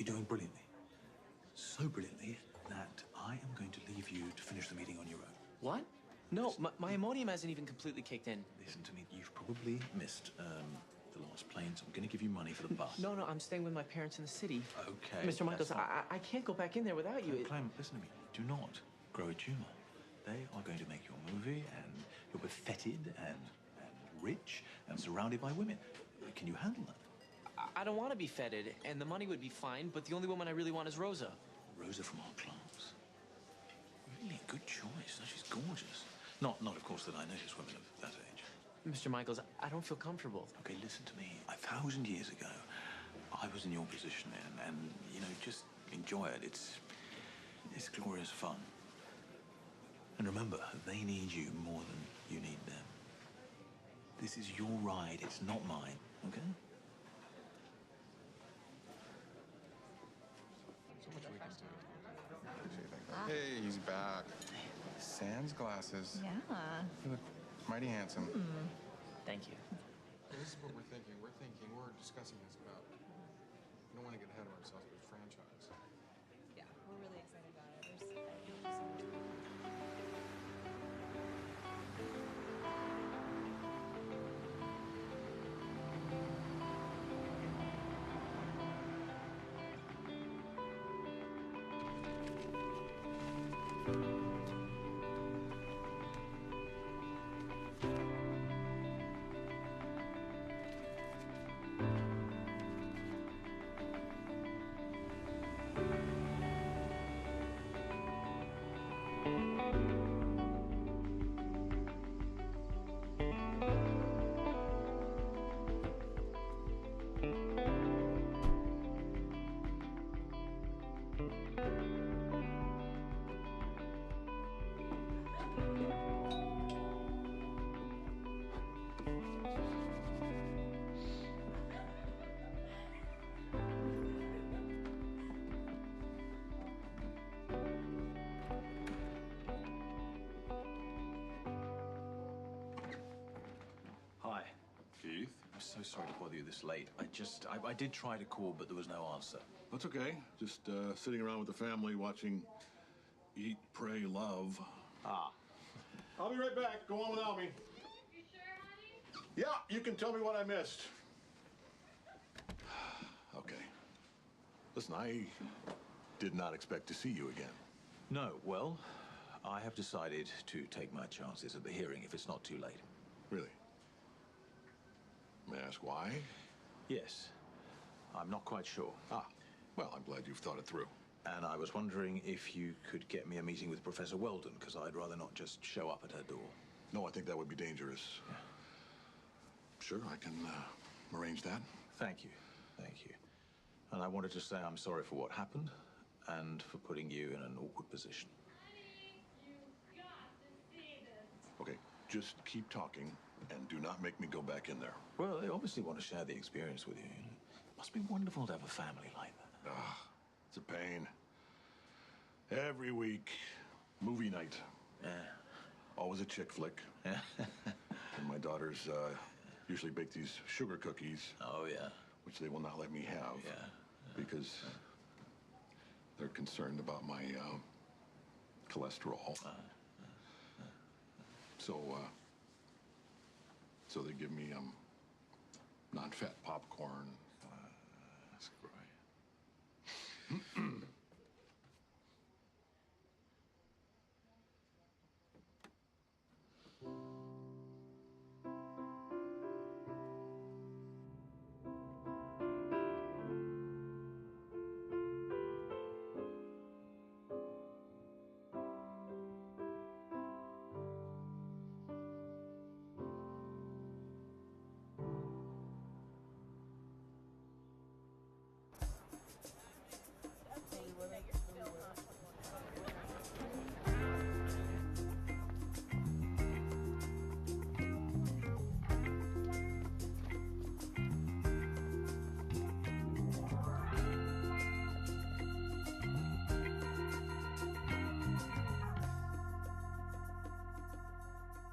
You're doing brilliantly. So brilliantly that I am going to leave you to finish the meeting on your own. What? No, my Imodium hasn't even completely kicked in. Listen to me. You've probably missed the last plane, so I'm going to give you money for the bus. No, I'm staying with my parents in the city. Okay. Mr. Michaels, I can't go back in there without you. Clem, listen to me. Do not grow a tumor. They are going to make your movie, and you'll be feted and rich and surrounded by women. Can you handle that? I don't want to be feted, and the money would be fine, but the only woman I really want is Rosa. Rosa from our class. Really good choice. She's gorgeous. Not, of course, that I notice women of that age. Mr. Michaels, I don't feel comfortable. Okay, listen to me. 1,000 years ago, I was in your position, and you know, just enjoy it. It's glorious fun. And remember, they need you more than you need them. This is your ride. It's not mine. Okay? So much we can do. Appreciate that. Hey, he's back. Sans glasses. Yeah. You look mighty handsome. Thank you. This is what we're thinking. We're discussing this about. We don't want to get ahead of ourselves with franchise. Yeah, we're really excited about it. There's so much. Hi. Keith? I'm so sorry to bother you this late. I did try to call, but there was no answer. That's okay. Just sitting around with the family watching Eat, Pray, Love. Ah. I'll be right back. Go on without me. You sure, honey? Yeah, you can tell me what I missed. Okay. Listen, I did not expect to see you again. No, well, I have decided to take my chances at the hearing if it's not too late. Really? May I ask why? Yes. I'm not quite sure. Ah, well, I'm glad you've thought it through. And I was wondering if you could get me a meeting with Professor Weldon, because I'd rather not just show up at her door. No, I think that would be dangerous. Yeah. Sure, I can arrange that. Thank you. Thank you. And I wanted to say I'm sorry for what happened and for putting you in an awkward position. Honey, you got to see this. Okay, just keep talking and do not make me go back in there. Well, they obviously want to share the experience with you. It must be wonderful to have a family like that. Ah, it's a pain. Every week, movie night. Yeah. Always a chick flick. Yeah. And my daughters usually bake these sugar cookies. Oh, yeah. Which they will not let me have. Yeah. Because they're concerned about my cholesterol. So they give me non-fat popcorn. That's great.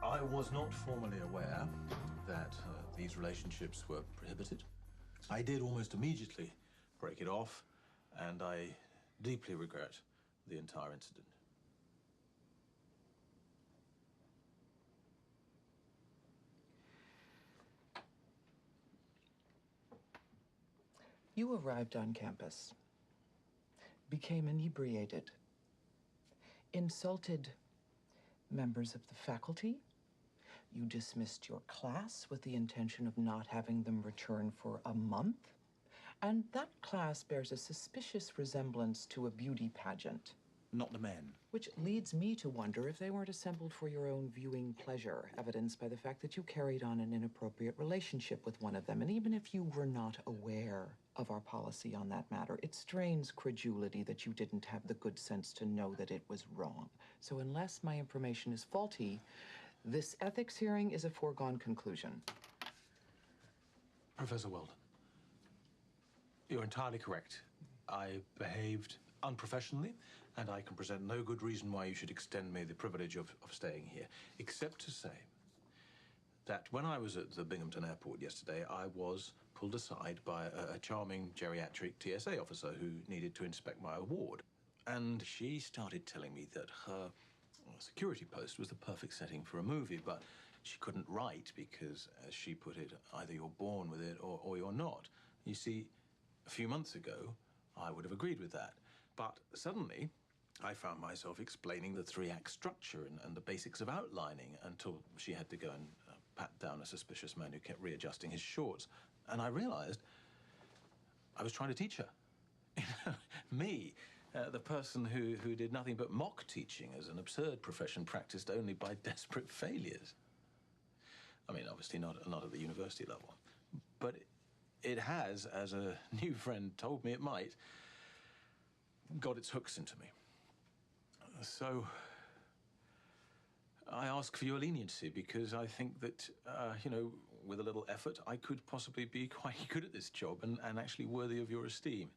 I was not formally aware that these relationships were prohibited. I did almost immediately break it off and I deeply regret the entire incident. You arrived on campus, became inebriated, insulted members of the faculty. You dismissed your class with the intention of not having them return for a month. And that class bears a suspicious resemblance to a beauty pageant. Not the men. Which leads me to wonder if they weren't assembled for your own viewing pleasure, evidenced by the fact that you carried on an inappropriate relationship with one of them. And even if you were not aware of our policy on that matter, it strains credulity that you didn't have the good sense to know that it was wrong. So unless my information is faulty, this ethics hearing is a foregone conclusion. Professor Weldon, you're entirely correct. I behaved unprofessionally, and I can present no good reason why you should extend me the privilege of staying here, except to say that when I was at the Binghamton airport yesterday, I was pulled aside by a charming geriatric TSA officer who needed to inspect my award. And she started telling me that her security post was the perfect setting for a movie, but she couldn't write because, as she put it, either you're born with it or you're not. You see, a few months ago, I would have agreed with that. But suddenly, I found myself explaining the 3-act structure and the basics of outlining until she had to go and pat down a suspicious man who kept readjusting his shorts. And I realized I was trying to teach her. Me, the person who did nothing but mock teaching as an absurd profession practiced only by desperate failures. I mean, obviously not at the university level. But it has, as a new friend told me it might, got its hooks into me. So I ask for your leniency because I think that, you know, with a little effort, I could possibly be quite good at this job and actually worthy of your esteem.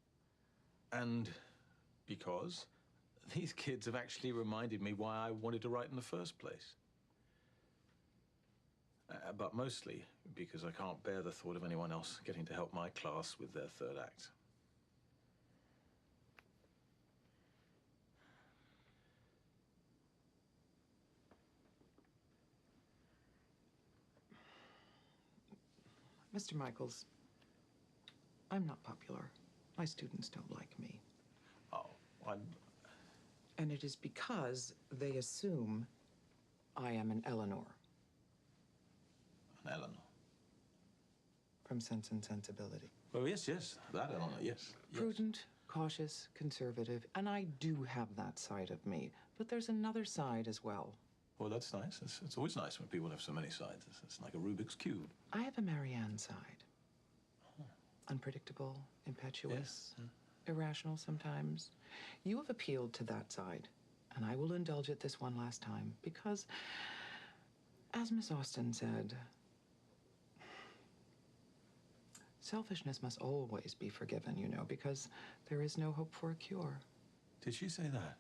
And because these kids have actually reminded me why I wanted to write in the first place. But mostly because I can't bear the thought of anyone else getting to help my class with their 3rd act. Mr. Michaels, I'm not popular. My students don't like me. Oh, And it is because they assume I am an Eleanor. An Eleanor? From Sense and Sensibility. Oh, yes, that Eleanor, yes. Prudent, cautious, conservative, and I do have that side of me. But there's another side as well. Well, that's nice. It's always nice when people have so many sides. It's like a Rubik's Cube. I have a Marianne side. Unpredictable, impetuous, Yes. irrational sometimes. You have appealed to that side, and I will indulge it this one last time because, as Miss Austen said, selfishness must always be forgiven, you know, because there is no hope for a cure. Did she say that?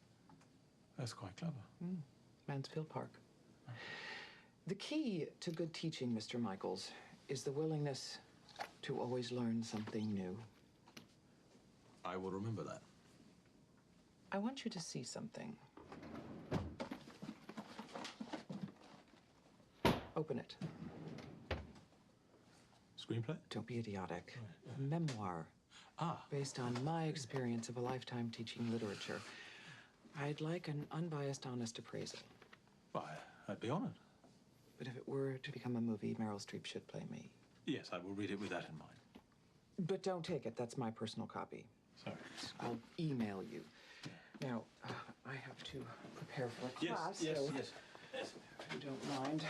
That's quite clever. Mansfield Park. The key to good teaching, Mr. Michaels, is the willingness to always learn something new. I will remember that. I want you to see something. Open it. Screenplay? Don't be idiotic. A memoir. Ah. Based on my experience of a lifetime teaching literature. I'd like an unbiased, honest appraisal. Why, I'd be honored. But if it were to become a movie, Meryl Streep should play me. Yes, I will read it with that in mind. But don't take it. That's my personal copy. Sorry. I'll email you. Now, I have to prepare for a class, so yes. if you don't mind.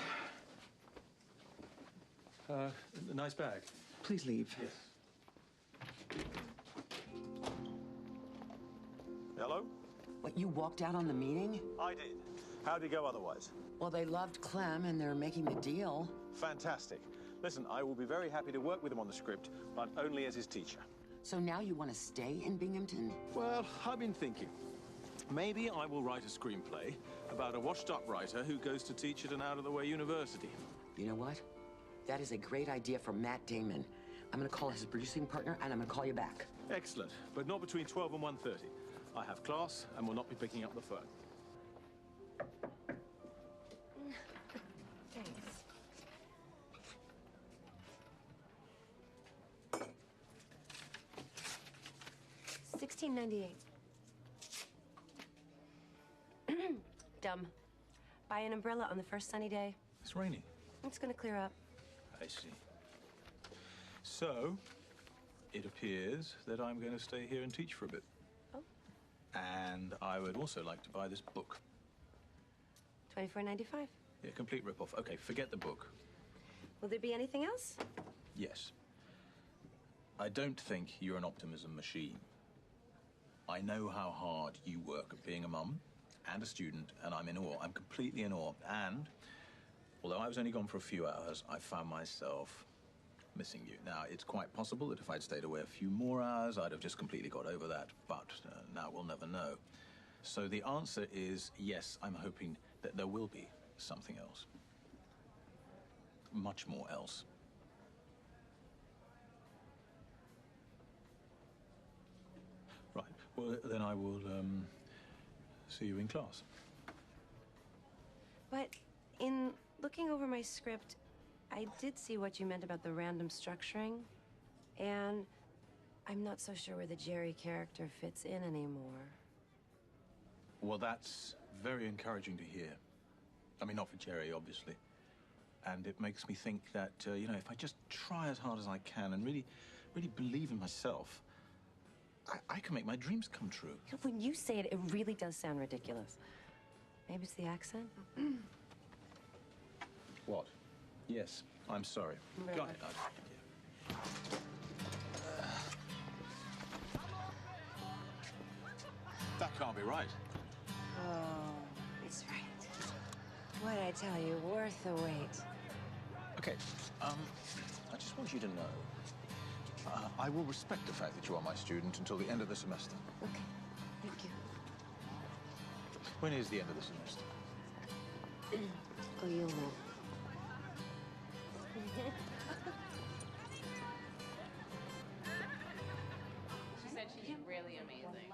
A nice bag. Please leave. Yes. Hello? What, you walked out on the meeting? I did. How'd it go otherwise? Well, they loved Clem and they're making the deal. Fantastic. Listen, I will be very happy to work with him on the script, but only as his teacher. So now you want to stay in Binghamton? Well, I've been thinking. Maybe I will write a screenplay about a washed-up writer who goes to teach at an out-of-the-way university. You know what? That is a great idea for Matt Damon. I'm going to call his producing partner and I'm going to call you back. Excellent, but not between 12 and 1:30. I have class and will not be picking up the phone. Thanks. $16.98. Dumb. Buy an umbrella on the first sunny day. It's raining. It's gonna clear up. I see. So, it appears that I'm going to stay here and teach for a bit. Oh. And I would also like to buy this book. $24.95. Yeah, complete rip-off. Okay, forget the book. Will there be anything else? Yes. I don't think you're an optimism machine. I know how hard you work at being a mum and a student, and I'm in awe. I'm completely in awe. And although I was only gone for a few hours, I found myself missing you. Now, it's quite possible that if I'd stayed away a few more hours, I'd have just completely got over that. But now we'll never know. So the answer is yes, I'm hoping that there will be something else. Much more else. Right. Well, then I will see you in class. But in looking over my script, I did see what you meant about the random structuring, and I'm not so sure where the Jerry character fits in anymore. Well, that's very encouraging to hear. I mean, not for Jerry, obviously. And it makes me think that, you know, if I just try as hard as I can and really believe in myself, I can make my dreams come true. When you say it, it really does sound ridiculous. Maybe it's the accent? What? Yes, I'm sorry. Very Go much. ahead. That can't be right. Oh, it's right. What did I tell you? Worth the wait. Okay, I just want you to know, I will respect the fact that you are my student until the end of the semester. Okay, thank you. When is the end of the semester? Oh, you'll know. She said she's really amazing.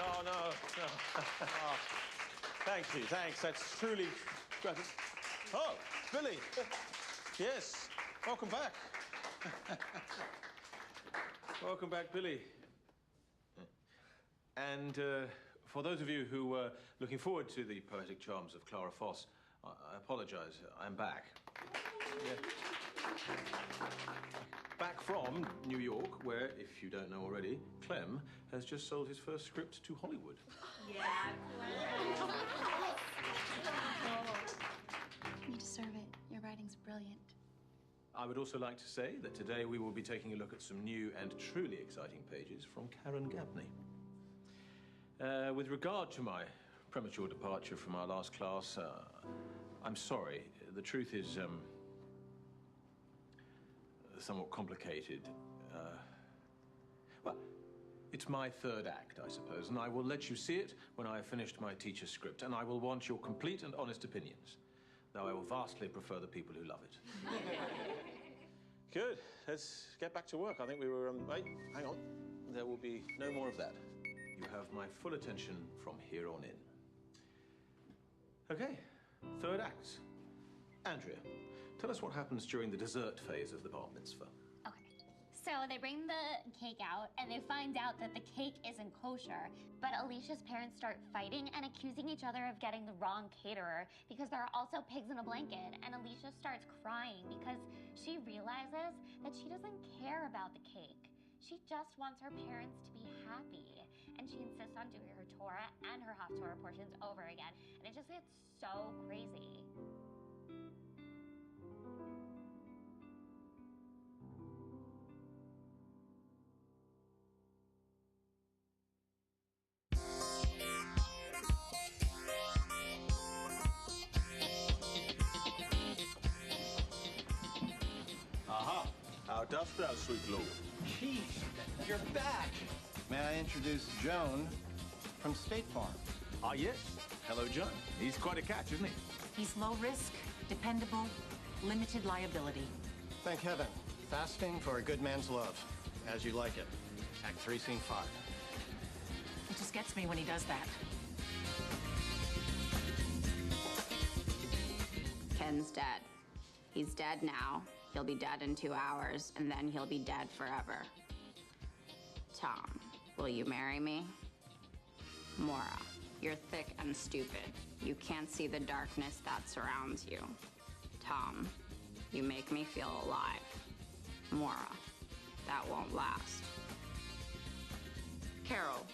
Oh, no, no. Oh, thank you, thanks. That's truly gratifying. Oh, Billy. Yes, welcome back. Welcome back, Billy. And for those of you who were looking forward to the poetic charms of Clara Foss, I apologize, I'm back. Yeah. Back from New York, where, if you don't know already, Clem has just sold his first script to Hollywood. Yeah, You deserve it. Your writing's brilliant. I would also like to say that today we will be taking a look at some new and truly exciting pages from Karen Gabney. With regard to my premature departure from our last class, I'm sorry. The truth is somewhat complicated. Well, it's my third act, I suppose, and I will let you see it when I have finished my teacher's script, and I will want your complete and honest opinions, though I will vastly prefer the people who love it. Good, let's get back to work. I think we were, wait, hang on. There will be no more of that. You have my full attention from here on in. Okay, third act. Andrea, tell us what happens during the dessert phase of the bar mitzvah. Okay. So they bring the cake out and they find out that the cake isn't kosher. But Alicia's parents start fighting and accusing each other of getting the wrong caterer because there are also pigs in a blanket. And Alicia starts crying because she realizes that she doesn't care about the cake. She just wants her parents to be happy. And she insists on doing her Torah and her Haftorah portions over again. And it just gets so crazy. Aha, how dost thou, sweet Lou? Chief, you're back. May I introduce Joan from State Farm? Ah, yes. Hello, John. He's quite a catch, isn't he? He's low risk, Dependable, limited liability. Thank heaven. Fasting for a good man's love. As you like it. Act 3, Scene 5. It just gets me when he does that. Ken's dead. He's dead now. He'll be dead in 2 hours, and then he'll be dead forever. Tom, will you marry me? Mora, you're thick and stupid. You can't see the darkness that surrounds you. Tom, you make me feel alive. Mora, that won't last. Carol,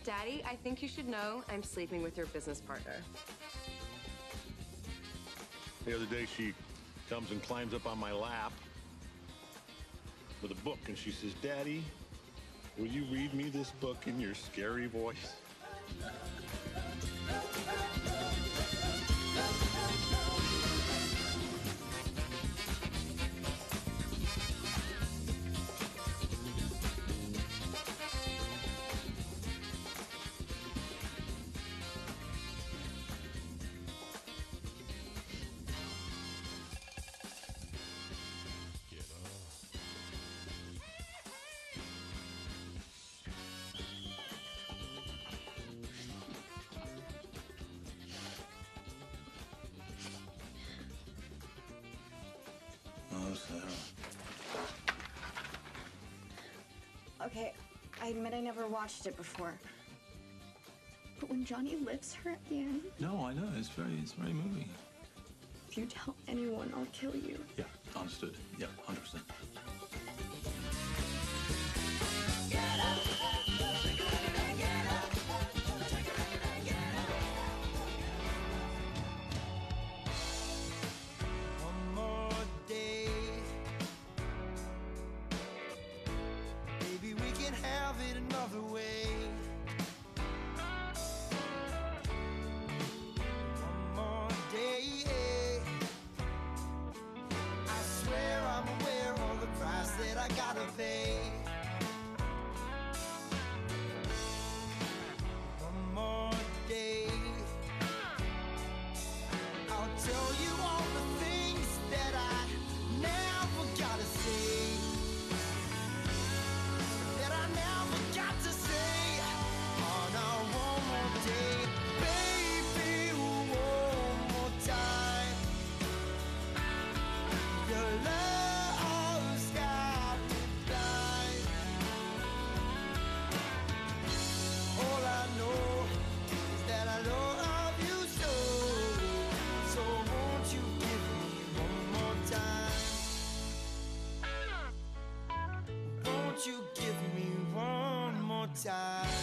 Daddy, I think you should know I'm sleeping with your business partner. The other day, she comes and climbs up on my lap with a book, and she says, "Daddy, will you read me this book in your scary voice?" Oh, Sarah. Okay, I admit I never watched it before. But when Johnny lifts her at the end, No, I know. It's very moving. if you tell anyone, I'll kill you. Yeah, understood. Yeah, 100%. One more day. Maybe we can have it another way. One more day. I swear I'm aware of the price that I gotta pay. One more day. I'll tell you all the things that I never gotta say. That I never got to say. On our one more day. Baby, one more time. Your love's got me blind. All I know is that I love you so. So won't you give me one more time? Won't you give me one more time?